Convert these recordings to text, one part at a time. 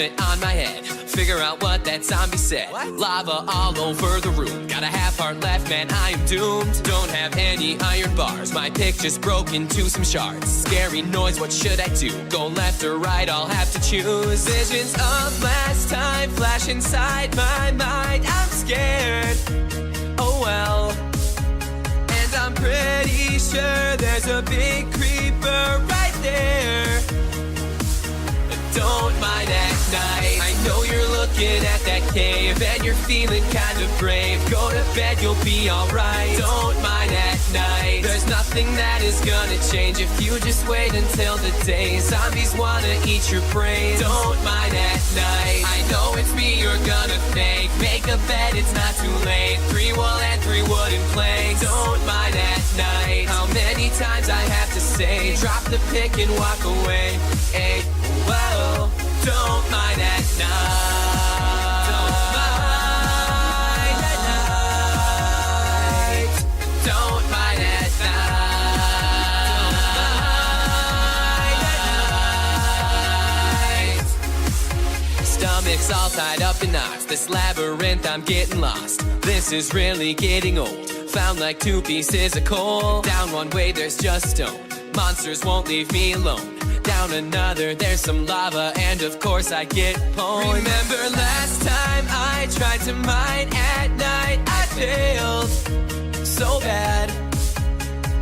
helmet on my head. Figure out what that zombie said. Lava all over the room. Got a half heart left, man, I am doomed. Don't have any iron bars. My pick just broke into some shards. Scary noise, what should I do? Go left or right, I'll have to choose. Visions of last time flash inside my mind. I'm scared, oh well. And I'm pretty sure there's a big creeper right there. Don't mind at night. I know you're looking at that cave and you're feeling kind of brave. Go to bed, you'll be alright. Don't mind at night. There's nothing that is gonna change if you just wait until the day. Zombies wanna eat your brains. Don't mind at night. I know it's me you're gonna thank. Make a bed, it's not too late. 3 wool and 3 wooden planks. Don't mind at night. How many times I have to say, drop the pick and walk away. Hey, whoa, don't mind at night. Don't mind at night. Don't mind at night. Stomach's all tied up in knots. This labyrinth, I'm getting lost. This is really getting old. Found like 2 pieces of coal. Down one way, there's just stone. Monsters won't leave me alone. Down another, there's some lava, and of course I get pwned. Remember last time I tried to mine at night? I failed so bad.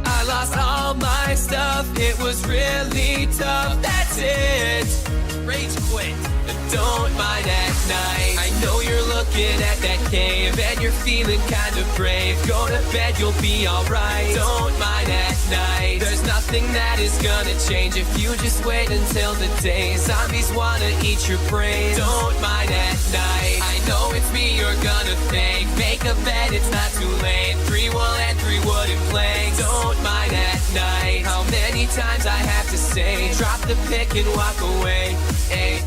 I lost all my stuff, it was really tough. That's it, rage quit. Don't mind at night. I know you're looking at that cave and you're feeling kind of brave. Go to bed, you'll be alright. Don't mind at night. There's nothing that is gonna change if you just wait until the day. Zombies wanna eat your brains. Don't mind at night. I know it's me you're gonna thank. Make a bed, it's not too late. 3 wool and 3 wooden planks. Don't mind at night. How many times I have to say, drop the pick and walk away. Hey.